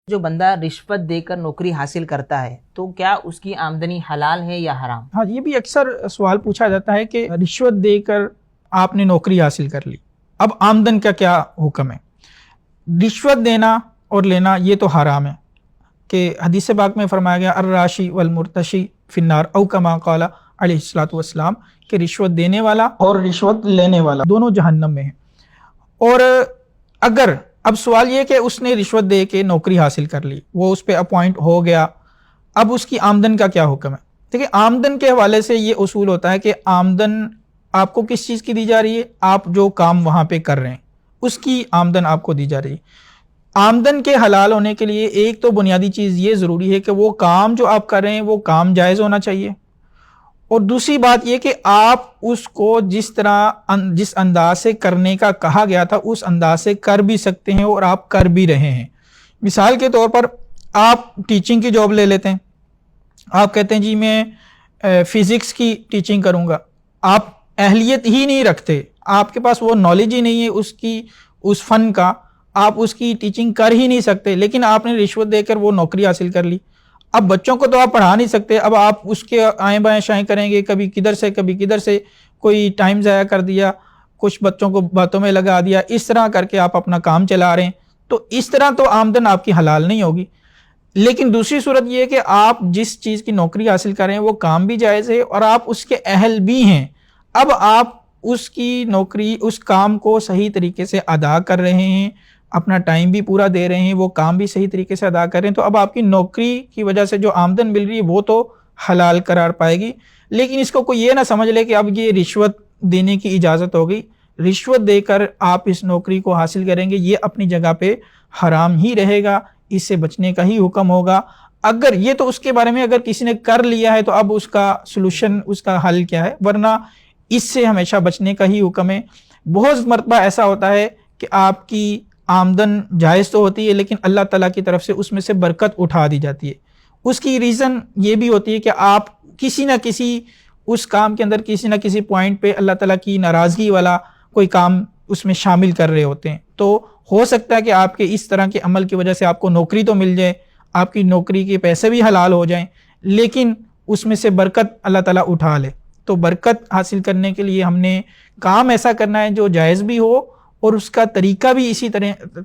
جو بندہ رشوت دے کر نوکری حاصل کرتا ہے تو کیا اس کی آمدنی حلال ہے یا حرام؟ ہاں، یہ بھی اکثر سوال پوچھا جاتا ہے کہ رشوت دے کر آپ نے نوکری حاصل کر لی، اب آمدن کا کیا حکم ہے؟ رشوت دینا اور لینا یہ تو حرام ہے کہ حدیث پاک میں فرمایا گیا الراشی والمرتشی فی النار او کما قال علیہ الصلوۃ والسلام کہ رشوت دینے والا اور رشوت لینے والا دونوں جہنم میں ہیں۔ اور اگر اب سوال یہ کہ اس نے رشوت دے کے نوکری حاصل کر لی، وہ اس پہ اپوائنٹ ہو گیا، اب اس کی آمدن کا کیا حکم ہے؟ دیکھیں، آمدن کے حوالے سے یہ اصول ہوتا ہے کہ آمدن آپ کو کس چیز کی دی جا رہی ہے؟ آپ جو کام وہاں پہ کر رہے ہیں اس کی آمدن آپ کو دی جا رہی ہے۔ آمدن کے حلال ہونے کے لیے ایک تو بنیادی چیز یہ ضروری ہے کہ وہ کام جو آپ کر رہے ہیں وہ کام جائز ہونا چاہیے، اور دوسری بات یہ کہ آپ اس کو جس انداز سے کرنے کا کہا گیا تھا اس انداز سے کر بھی سکتے ہیں اور آپ کر بھی رہے ہیں۔ مثال کے طور پر آپ ٹیچنگ کی جاب لے لیتے ہیں، آپ کہتے ہیں جی میں فزکس کی ٹیچنگ کروں گا، آپ اہلیت ہی نہیں رکھتے، آپ کے پاس وہ نالج ہی نہیں ہے اس فن کا، آپ اس کی ٹیچنگ کر ہی نہیں سکتے، لیکن آپ نے رشوت دے کر وہ نوکری حاصل کر لی۔ اب بچوں کو تو آپ پڑھا نہیں سکتے، اب آپ اس کے آئیں بائیں شائیں کریں گے، کبھی کدھر سے کبھی کدھر سے، کوئی ٹائم ضائع کر دیا، کچھ بچوں کو باتوں میں لگا دیا، اس طرح کر کے آپ اپنا کام چلا رہے ہیں، تو اس طرح تو آمدن آپ کی حلال نہیں ہوگی۔ لیکن دوسری صورت یہ ہے کہ آپ جس چیز کی نوکری حاصل کر رہے ہیں وہ کام بھی جائز ہے اور آپ اس کے اہل بھی ہیں، اب آپ اس کی نوکری اس کام کو صحیح طریقے سے ادا کر رہے ہیں، اپنا ٹائم بھی پورا دے رہے ہیں، وہ کام بھی صحیح طریقے سے ادا کر رہے ہیں، تو اب آپ کی نوکری کی وجہ سے جو آمدن مل رہی ہے وہ تو حلال قرار پائے گی۔ لیکن اس کو کوئی یہ نہ سمجھ لے کہ اب یہ رشوت دینے کی اجازت ہو گئی، رشوت دے کر آپ اس نوکری کو حاصل کریں گے، یہ اپنی جگہ پہ حرام ہی رہے گا، اس سے بچنے کا ہی حکم ہوگا۔ اگر یہ تو اس کے بارے میں اگر کسی نے کر لیا ہے تو اب اس کا سلوشن، اس کا حل کیا ہے، ورنہ اس سے ہمیشہ بچنے کا ہی حکم ہے۔ بہت مرتبہ ایسا ہوتا ہے کہ آپ کی آمدن جائز تو ہوتی ہے لیکن اللہ تعالیٰ کی طرف سے اس میں سے برکت اٹھا دی جاتی ہے۔ اس کی ریزن یہ بھی ہوتی ہے کہ آپ کسی نہ کسی اس کام کے اندر کسی نہ کسی پوائنٹ پہ اللہ تعالیٰ کی ناراضگی والا کوئی کام اس میں شامل کر رہے ہوتے ہیں، تو ہو سکتا ہے کہ آپ کے اس طرح کے عمل کی وجہ سے آپ کو نوکری تو مل جائے، آپ کی نوکری کے پیسے بھی حلال ہو جائیں، لیکن اس میں سے برکت اللہ تعالیٰ اٹھا لے۔ تو برکت حاصل کرنے کے لیے ہم نے کام ایسا کرنا ہے جو جائز بھی ہو، اور اس کا طریقہ بھی اسی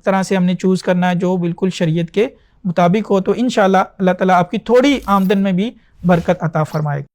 طرح سے ہم نے چوز کرنا ہے جو بالکل شریعت کے مطابق ہو، تو انشاءاللہ اللہ تعالیٰ آپ کی تھوڑی آمدن میں بھی برکت عطا فرمائے گا۔